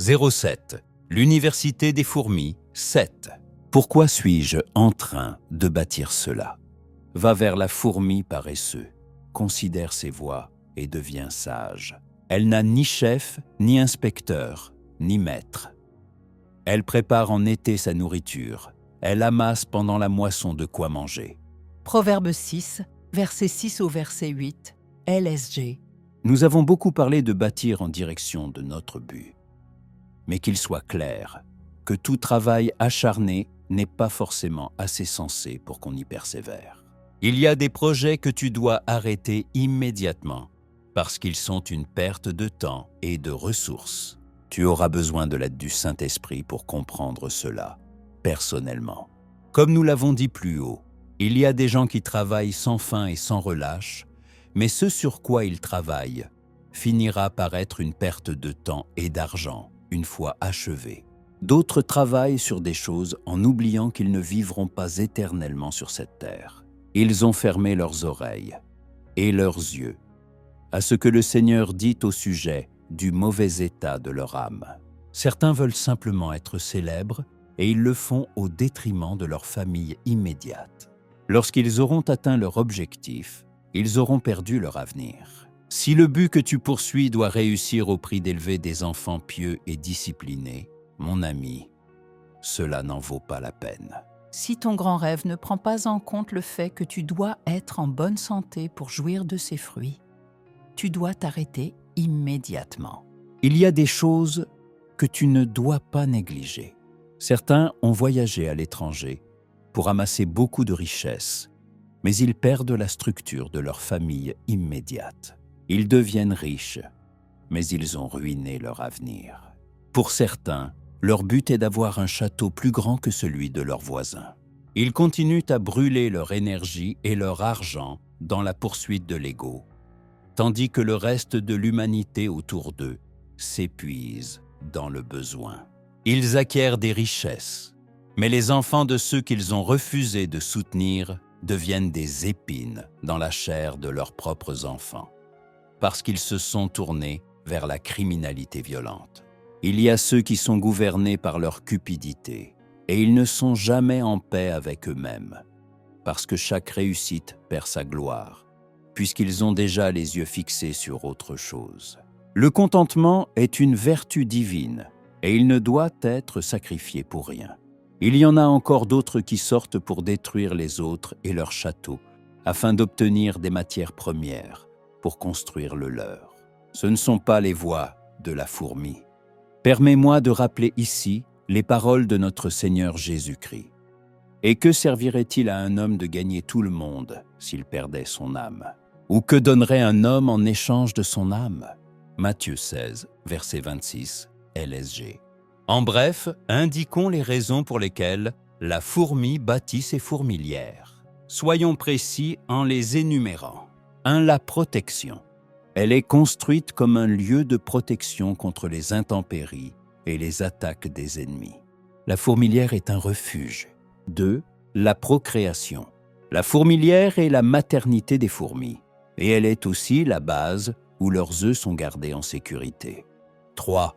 07. L'université des fourmis, 7. Pourquoi suis-je en train de bâtir cela? Va vers la fourmi paresseux, considère ses voies et deviens sage. Elle n'a ni chef, ni inspecteur, ni maître. Elle prépare en été sa nourriture. Elle amasse pendant la moisson de quoi manger. Proverbe 6, verset 6 au verset 8, LSG. Nous avons beaucoup parlé de bâtir en direction de notre but. Mais qu'il soit clair que tout travail acharné n'est pas forcément assez sensé pour qu'on y persévère. Il y a des projets que tu dois arrêter immédiatement parce qu'ils sont une perte de temps et de ressources. Tu auras besoin de l'aide du Saint-Esprit pour comprendre cela, personnellement. Comme nous l'avons dit plus haut, il y a des gens qui travaillent sans fin et sans relâche, mais ce sur quoi ils travaillent finira par être une perte de temps et d'argent une fois achevé. D'autres travaillent sur des choses en oubliant qu'ils ne vivront pas éternellement sur cette terre. Ils ont fermé leurs oreilles et leurs yeux à ce que le Seigneur dit au sujet du mauvais état de leur âme. Certains veulent simplement être célèbres et ils le font au détriment de leur famille immédiate. Lorsqu'ils auront atteint leur objectif, ils auront perdu leur avenir. Si le but que tu poursuis doit réussir au prix d'élever des enfants pieux et disciplinés, mon ami, cela n'en vaut pas la peine. Si ton grand rêve ne prend pas en compte le fait que tu dois être en bonne santé pour jouir de ses fruits, tu dois t'arrêter immédiatement. Il y a des choses que tu ne dois pas négliger. Certains ont voyagé à l'étranger pour amasser beaucoup de richesses, mais ils perdent la structure de leur famille immédiate. Ils deviennent riches, mais ils ont ruiné leur avenir. Pour certains, leur but est d'avoir un château plus grand que celui de leurs voisins. Ils continuent à brûler leur énergie et leur argent dans la poursuite de l'ego, tandis que le reste de l'humanité autour d'eux s'épuise dans le besoin. Ils acquièrent des richesses, mais les enfants de ceux qu'ils ont refusé de soutenir deviennent des épines dans la chair de leurs propres enfants, parce qu'ils se sont tournés vers la criminalité violente. Il y a ceux qui sont gouvernés par leur cupidité, et ils ne sont jamais en paix avec eux-mêmes, parce que chaque réussite perd sa gloire, puisqu'ils ont déjà les yeux fixés sur autre chose. Le contentement est une vertu divine, et il ne doit être sacrifié pour rien. Il y en a encore d'autres qui sortent pour détruire les autres et leurs châteaux, afin d'obtenir des matières premières pour construire le leur. Ce ne sont pas les voies de la fourmi. Permets-moi de rappeler ici les paroles de notre Seigneur Jésus-Christ. Et que servirait-il à un homme de gagner tout le monde s'il perdait son âme? Ou que donnerait un homme en échange de son âme? Matthieu 16, verset 26, LSG. En bref, indiquons les raisons pour lesquelles la fourmi bâtit ses fourmilières. Soyons précis en les énumérant. 1. La protection. Elle est construite comme un lieu de protection contre les intempéries et les attaques des ennemis. La fourmilière est un refuge. 2. La procréation. La fourmilière est la maternité des fourmis, et elle est aussi la base où leurs œufs sont gardés en sécurité. 3.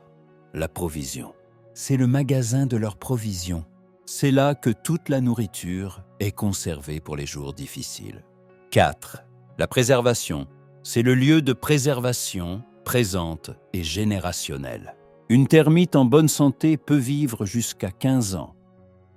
La provision. C'est le magasin de leurs provisions. C'est là que toute la nourriture est conservée pour les jours difficiles. 4. La préservation. C'est le lieu de préservation présente et générationnelle. Une termite en bonne santé peut vivre jusqu'à 15 ans,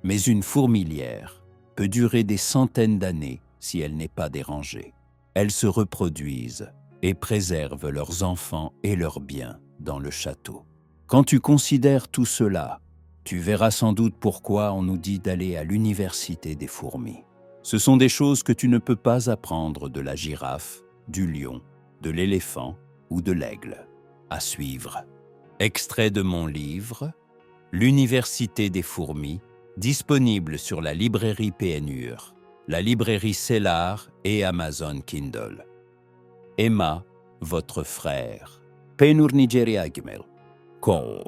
mais une fourmilière peut durer des centaines d'années si elle n'est pas dérangée. Elles se reproduisent et préservent leurs enfants et leurs biens dans le château. Quand tu considères tout cela, tu verras sans doute pourquoi on nous dit d'aller à l'université des fourmis. Ce sont des choses que tu ne peux pas apprendre de la girafe, du lion, de l'éléphant ou de l'aigle. À suivre. Extrait de mon livre « L'université des fourmis », disponible sur la librairie PNUR, la librairie Cellar et Amazon Kindle. Emma, votre frère. Penur Nigeria Gmel. Ko.